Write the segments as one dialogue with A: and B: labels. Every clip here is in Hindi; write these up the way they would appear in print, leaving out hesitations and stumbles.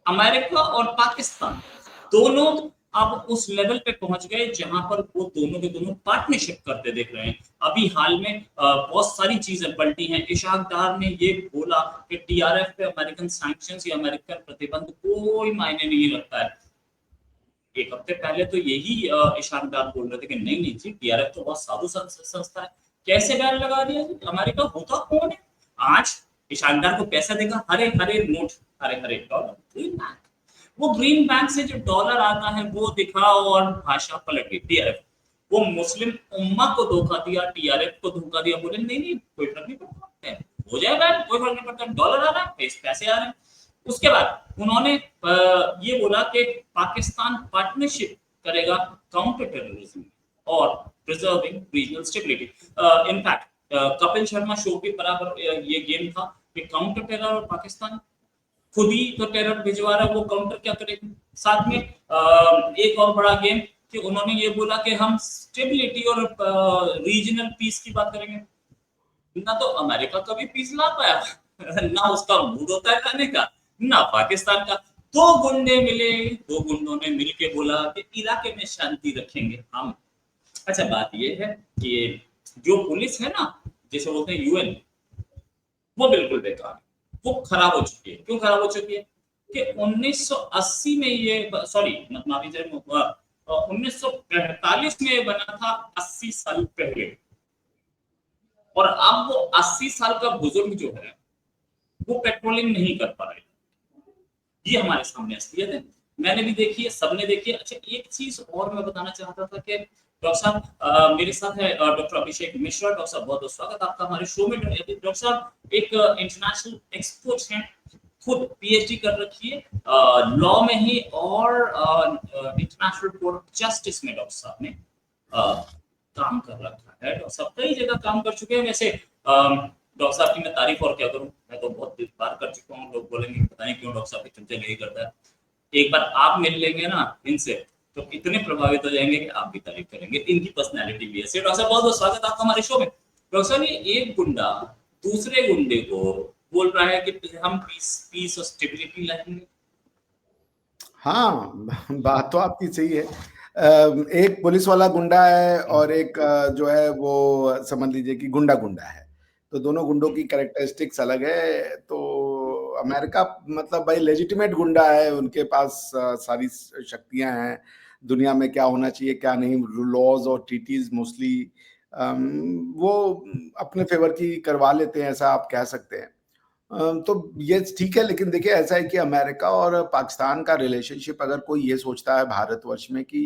A: अमेरिका और पाकिस्तान दोनों अब उस लेवल पे पहुंच गए जहां पर वो दोनों के दोनों पार्टनरशिप करते दिख रहे हैं। अभी हाल में बहुत सारी चीजें पलटी हैं। इशाक डार ने ये बोला कि टीआरएफ पे अमेरिकन सैंक्शंस या अमेरिकन प्रतिबंध कोई मायने नहीं रखता है। एक हफ्ते पहले तो यही इशाक डार बोल रहे थे कि नहीं नहीं जी, टीआरएफ तो बहुत साधु संस्था है, कैसे बैन लगा दिया जी, अमेरिका होता कौन है। आज इशाक डार को पैसा देगा, Hare Hare note, Hare Hare dollar, green bank. वो ग्रीन बैंक से जो डॉलर आता है वो दिखा और भाषा पलट गई। टीआरएफ, वो मुस्लिम उम्मा को धोखा दिया, टीआरएफ को धोखा दिया, बोले नहीं नहीं कोई फर्क नहीं पड़ता, हो जाए बैन, कोई फर्क नहीं पड़ता, डॉलर आ रहा है, पैसे आ रहे हैं। उसके बाद उन्होंने ये बोला कि पाकिस्तान पार्टनरशिप करेगा काउंटर टेररिज्म और preserving regional stability. In fact Kapil Sharma show के बराबर ये गेम था कि काउंटर टेरर और पाकिस्तान खुद ही तो टेरर भिजवा रहा है, वो काउंटर क्या करेगा। साथ में एक और बड़ा गेम कि उन्होंने ये बोला कि हम स्टेबिलिटी और रीजनल पीस की बात करेंगे। ना तो अमेरिका कभी पीस ला पाया ना उसका मूड होता है खाने का, ना पाकिस्तान का। दो गुंडे मिले, दो गुंडों ने मिलके बोला कि इलाके में शांति रखेंगे हम। अच्छा बात ये है कि जो पुलिस है ना, जैसे बोलते हैं यूएन, वो बिल्कुल बेकार है, वो खराब हो चुकी है। क्यों खराब हो चुकी है कि 1980 में ये, सॉरी माफी चाहिए, 1945 में बना था, 80 साल पहले। और अब वो 80 साल का बुजुर्ग जो है वो पेट्रोलिंग नहीं कर पा रहे। ये हमारे सामने असलियत है, मैंने भी देखी है, सबने देखी है। अच्छा एक चीज और मैं बताना चाहता था कि डॉक्टर साहब मेरे साथ है डॉक्टर अभिषेक मिश्रा। डॉक्टर साहब बहुत बहुत स्वागत आपका हमारे शो में। डॉक्टर साहब एक इंटरनेशनल एक्सपर्ट हैं, खुद पीएचडी कर रखी है लॉ में ही और इंटरनेशनल कोर्ट ऑफ जस्टिस में डॉक्टर साहब ने काम कर रखा है। डॉक्टर साहब कई जगह काम कर चुके हैं। वैसे डॉक्टर साहब की मैं तारीफ और क्या करूं, मैं तो बहुत बार कर चुका हूं। लोग बोलेंगे पता नहीं क्यों डॉक्टर साहब की चर्चा नहीं करता है। एक बार आप मिल लेंगे ना इनसे तो इतने प्रभावित हो जाएंगे कि आप भी तारीफ करेंगे। इनकी पर्सनैलिटी भी है। डॉक्टर साहब बहुत बहुत स्वागत आपका हमारे शो में। डॉक्टर साहब ये एक गुंडा दूसरे गुंडे को बोल रहा है कि हम पीस और स्टेबिलिटी लाएंगे।
B: हाँ, बात तो आपकी सही है। एक पुलिस वाला गुंडा है और एक जो है वो समझ लीजिए कि गुंडा गुंडा है, तो दोनों गुंडों की कैरेक्टरिस्टिक्स अलग है। तो अमेरिका मतलब भाई लेजिटिमेट गुंडा है, उनके पास सारी शक्तियां हैं, दुनिया में क्या होना चाहिए क्या नहीं, लॉज और ट्रीटीज मोस्टली वो अपने फेवर की करवा लेते हैं, ऐसा आप कह सकते हैं। तो ये ठीक है, लेकिन देखिए ऐसा है कि अमेरिका और पाकिस्तान का रिलेशनशिप, अगर कोई ये सोचता है भारतवर्ष में कि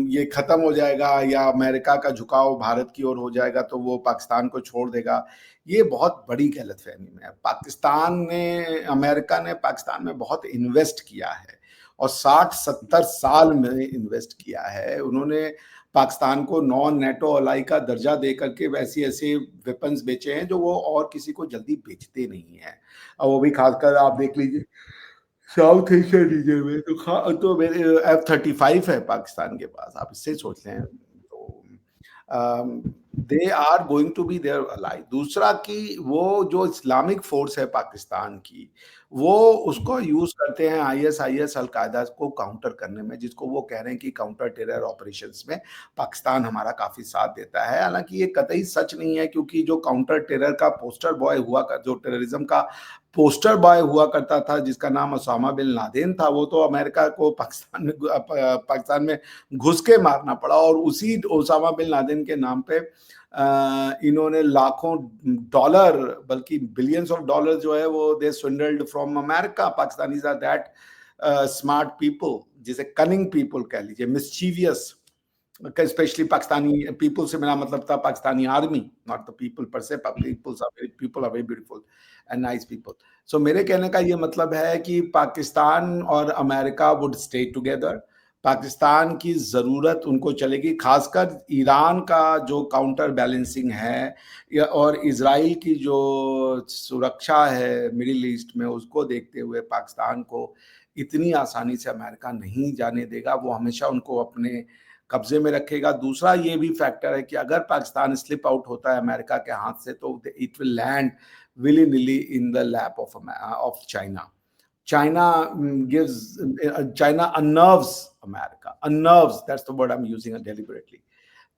B: ये खत्म हो जाएगा या अमेरिका का झुकाव भारत की ओर हो जाएगा तो वो पाकिस्तान को छोड़ देगा, ये बहुत बड़ी गलतफहमी में है। अमेरिका ने पाकिस्तान में बहुत इन्वेस्ट किया है और 60-70 साल में इन्वेस्ट किया है। उन्होंने पाकिस्तान को नॉन नेटो अलाई का दर्जा दे करके वैसे ऐसे वेपन्स बेचे हैं जो वो और किसी को जल्दी बेचते नहीं है। और वो भी खासकर आप देख लीजिए साउथ एशिया रीजन में तो मेरे F-35 है पाकिस्तान के पास, आप इससे सोच लें। तो they are going to be their ally. दूसरा कि वो जो इस्लामिक फोर्स है पाकिस्तान की, वो उसको यूज करते हैं ISIS अलकायदा को काउंटर करने में, जिसको वो कह रहे हैं कि काउंटर टेरर ऑपरेशंस में पाकिस्तान हमारा काफी साथ देता है। हालांकि ये कतई सच नहीं है, क्योंकि जो काउंटर टेरर का पोस्टर बॉय हुआ, जो टेररिज्म का पोस्टर बॉय हुआ करता था जिसका नाम ओसामा बिन लादेन था, वो तो अमेरिका को पाकिस्तान में घुस के मारना पड़ा। और उसी ओसामा बिन लादेन के नाम पे इन्होंने लाखों डॉलर, बल्कि बिलियंस ऑफ डॉलर जो है वो they swindled from America. Pakistanis are that smart people, जिसे कनिंग पीपल कह लीजिए, मिस्चीवियस। स्पेशली पाकिस्तानी पीपल से मेरा मतलब था Pakistani army, not the people per se. People are very beautiful and nice people. So मेरे कहने का ये मतलब है कि पाकिस्तान और America would stay together. Pakistan की ज़रूरत उनको चलेगी, खासकर ईरान का जो काउंटर बैलेंसिंग है और इजराइल की जो सुरक्षा है मिडिल ईस्ट में, उसको देखते हुए पाकिस्तान को इतनी आसानी से अमेरिका नहीं जाने देगा। वो हमेशा उनको अपने कब्जे में रखेगा। दूसरा ये भी फैक्टर है कि अगर पाकिस्तान स्लिप आउट होता है अमेरिका के हाथ से तो it will land willy nilly in the lap of China. China gives China unnerves America. Unnerves, that's the word I'm using deliberately.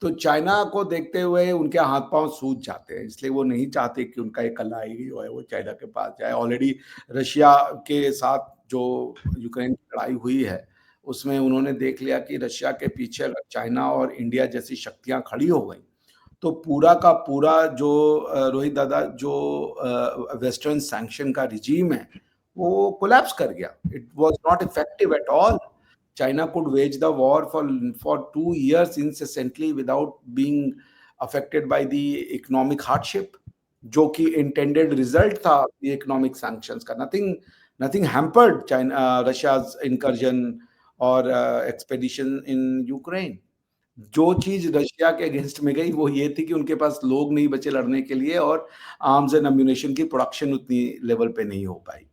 B: तो चाइना को देखते हुए उनके हाथ पांव सूज जाते हैं, इसलिए वो नहीं चाहते कि उनका एक कलाई जो है वो चाइना के पास जाए। ऑलरेडी रशिया के साथ जो यूक्रेन की लड़ाई हुई है, उसमें उन्होंने देख लिया कि रशिया के पीछे अगर चाइना और इंडिया जैसी शक्तियां खड़ी हो गई, तो पूरा का पूरा जो रोहित दादा जो वेस्टर्न सैंक्शन का रिजीम है, वो कोलैप्स कर गया। It was not effective at all. China could wage the war for 2 years incessantly without being affected by the economic hardship, जो कि intended result था the economic sanctions का। Nothing hampered Russia's incursion or expedition in Ukraine। जो चीज रशिया के अगेंस्ट में गई वो ये थी कि उनके पास लोग नहीं बचे लड़ने के लिए और आर्म्स एंड अम्यूनेशन की प्रोडक्शन उतनी लेवल पे नहीं हो पाई।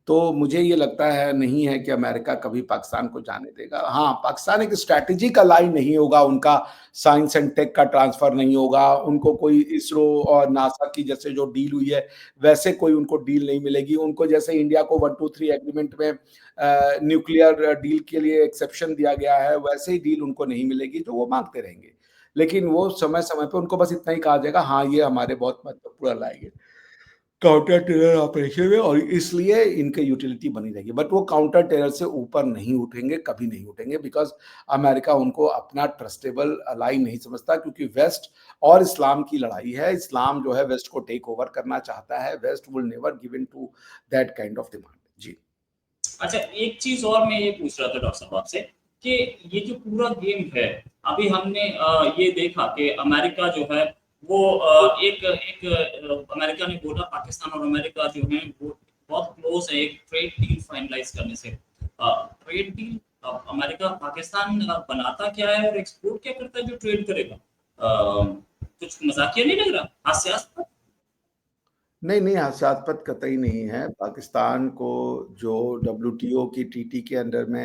B: तो मुझे ये लगता है नहीं है कि अमेरिका कभी पाकिस्तान को जाने देगा। हाँ, पाकिस्तान एक स्ट्रैटेजिक अलाई नहीं होगा, उनका साइंस एंड टेक का ट्रांसफर नहीं होगा, उनको कोई इसरो और नासा की जैसे जो डील हुई है वैसे कोई उनको डील नहीं मिलेगी। उनको जैसे इंडिया को 123 एग्रीमेंट में न्यूक्लियर डील के लिए एक्सेप्शन दिया गया है, वैसे ही डील उनको नहीं मिलेगी जो वो मांगते रहेंगे। लेकिन वो समय समय पे उनको बस इतना ही कहा जाएगा, हाँ ये हमारे बहुत महत्वपूर्ण अलाई है काउंटर टेरर ऑपरेशन में, और इसलिए इनके यूटिलिटी बनी रहेगी। बट वो काउंटर टेरर से ऊपर नहीं उठेंगे, कभी नहीं उठेंगे, बिकॉज अमेरिका उनको अपना ट्रस्टेबल अलाई नहीं समझता, क्योंकि वेस्ट और इस्लाम की लड़ाई है। इस्लाम जो है वेस्ट को टेक ओवर करना चाहता है। West will never give in to that kind of demand. जी
A: अच्छा, एक चीज और मैं ये पूछ रहा था डॉक्टर साहब आपसे कि ये जो पूरा गेम है, अभी हमने ये देखा कि अमेरिका जो है वो एक एक अमेरिका ने बोला पाकिस्तान और अमेरिका जो है वो बहुत क्लोज है एक ट्रेड डील फाइनलाइज करने से। ट्रेड डील अमेरिका पाकिस्तान बनाता क्या है और एक्सपोर्ट क्या करता है जो ट्रेड करेगा? कुछ मजाकिया नहीं लग रहा? हास्यास्पद?
B: नहीं, हास्यास्पद कतई नहीं है। पाकिस्तान को जो WTO की TT के अंडर में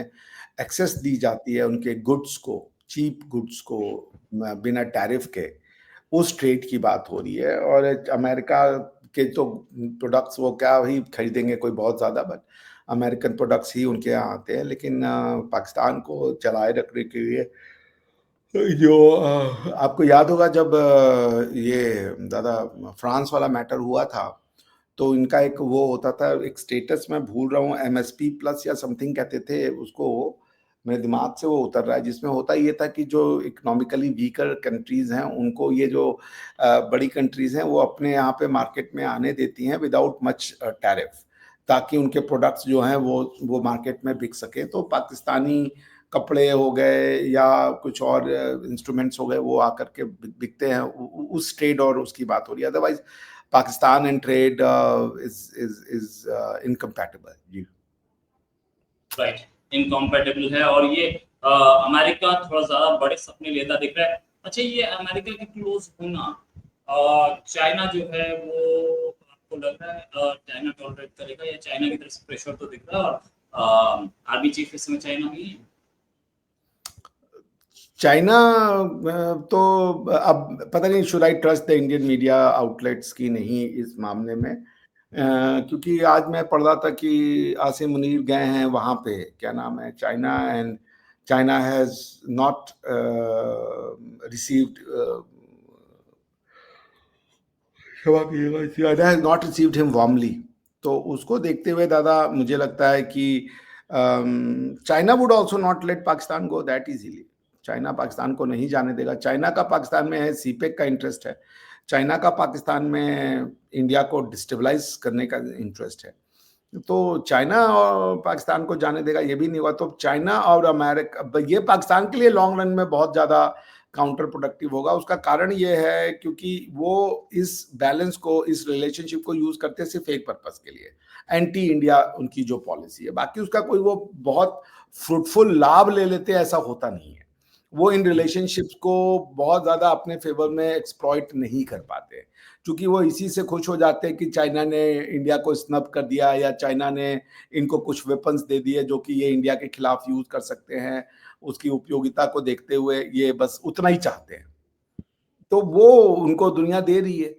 B: एक्सेस दी जाती है उनके गुड्स को, चीप गुड्स को बिना टैरिफ के, उस ट्रेड की बात हो रही है। और अमेरिका के तो प्रोडक्ट्स वो क्या ही खरीदेंगे कोई बहुत ज़्यादा, बट अमेरिकन प्रोडक्ट्स ही उनके यहाँ आते हैं। लेकिन पाकिस्तान को चलाए रखने के लिए जो आपको याद होगा जब ये दादा फ्रांस वाला मैटर हुआ था, तो इनका एक वो होता था, एक स्टेटस मैं भूल रहा हूँ, MSP प्लस या समथिंग कहते थे उसको, मेरे दिमाग से वो उतर रहा है, जिसमें होता ये था कि जो इकोनॉमिकली वीकर कंट्रीज हैं उनको ये जो बड़ी कंट्रीज हैं वो अपने यहाँ पे मार्केट में आने देती हैं विदाउट मच टैरिफ, ताकि उनके प्रोडक्ट्स जो हैं वो मार्केट में बिक सके। तो पाकिस्तानी कपड़े हो गए या कुछ और इंस्ट्रूमेंट्स हो गए वो आकर के बिकते हैं, उस ट्रेड और उसकी बात हो रही है। Otherwise Pakistan and trade is incompatible. जी
A: राइट, इनकॉम्पेटिबल है। और ये अमेरिका थोड़ा ज्यादा बड़े सपने लेता दिख रहा है। अच्छा, ये अमेरिका के क्लोज होना चाइना जो है वो आपको लग रहा है चाइना टॉलरेट करेगा, या चाइना की तरफ से प्रेशर तो दिख रहा है? और आर्मी चीफ इस समय चाइना में ही है।
B: चाइना तो अब पता नहीं should I trust the Indian media outlets की नहीं इस मामले में, क्योंकि आज मैं पढ़ रहा था कि आसिम मुनीर गए हैं वहाँ पे, क्या नाम है, China, and China has not received China has not received him warmly. तो उसको देखते हुए दादा मुझे लगता है कि China would also not let Pakistan go that easily. China Pakistan को नहीं जाने देगा। चाइना का पाकिस्तान में है सीपेक का इंटरेस्ट है, चाइना का पाकिस्तान में इंडिया को डिस्टेबलाइज करने का इंटरेस्ट है। तो चाइना और पाकिस्तान को जाने देगा ये भी नहीं हुआ। तो चाइना और अमेरिका, ये पाकिस्तान के लिए लॉन्ग रन में बहुत ज़्यादा काउंटर प्रोडक्टिव होगा। उसका कारण ये है क्योंकि वो इस बैलेंस को, इस रिलेशनशिप को यूज करते हैं सिर्फ एक पर्पस के लिए, एंटी इंडिया उनकी जो पॉलिसी है। बाकी उसका कोई वो बहुत फ्रूटफुल लाभ ले लेते हैं ऐसा होता नहीं है। वो इन रिलेशनशिप्स को बहुत ज़्यादा अपने फेवर में एक्सप्लॉइट नहीं कर पाते, क्योंकि वो इसी से खुश हो जाते हैं कि चाइना ने इंडिया को स्नब कर दिया या चाइना ने इनको कुछ वेपन्स दे दिए जो कि ये इंडिया के खिलाफ यूज कर सकते हैं। उसकी उपयोगिता को देखते हुए ये बस उतना ही चाहते हैं, तो वो उनको दुनिया दे रही है।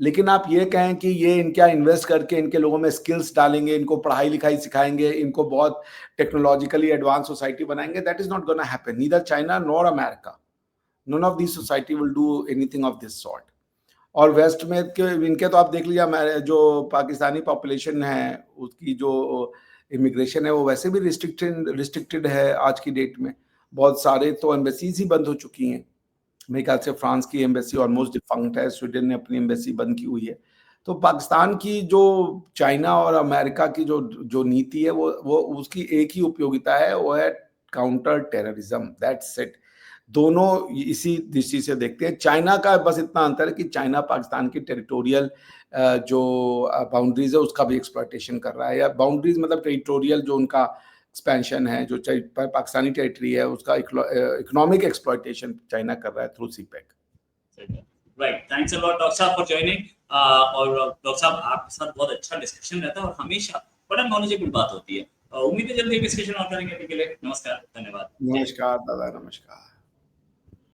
B: लेकिन आप ये कहें कि ये इनका इन्वेस्ट करके इनके लोगों में स्किल्स डालेंगे, इनको पढ़ाई लिखाई सिखाएंगे, इनको बहुत टेक्नोलॉजिकली एडवांस सोसाइटी बनाएंगे, that is not gonna happen, neither China nor America, none of this society will do anything of this sort. और वेस्ट में इनके तो आप देख लीजिए, जो पाकिस्तानी पॉपुलेशन है उसकी जो इमिग्रेशन है वो वैसे भी रिस्ट्रिक्टेड है आज की डेट में। बहुत सारे तो एम्बेसीज ही बंद हो चुकी हैं, मेरे ख्याल से फ्रांस की एम्बेसी ऑलमोस्ट डिफंक्ट है, स्वीडन ने अपनी एम्बेसी बंद की हुई है। तो पाकिस्तान की जो चाइना और अमेरिका की जो जो नीति है वो उसकी एक ही उपयोगिता है, वो है काउंटर टेररिज्म, दैट्स इट। दोनों इसी दृष्टि से देखते हैं। चाइना का बस इतना अंतर है कि चाइना पाकिस्तान की टेरिटोरियल जो बाउंड्रीज है उसका भी एक्सप्लॉयटेशन कर रहा है, या बाउंड्रीज मतलब टेरिटोरियल जो उनका एक्सपेंशन है, जो पाकिस्तानी टेरिटरी है उसका इकोनॉमिक एक्सप्लॉयटेशन चाइना कर रहा है through CPEC.
A: Right, thanks a lot doctor साहब फॉर जॉइनिंग। और डॉक्टर साहब आपके साथ बहुत अच्छा डिस्कशन रहता है और हमेशा बड़ा नॉलेजेबल बात होती है। उम्मीद है जल्दी डिस्कशन और करेंगे। अभी के लिए नमस्कार, धन्यवाद।
B: नमस्कार दादा, नमस्कार।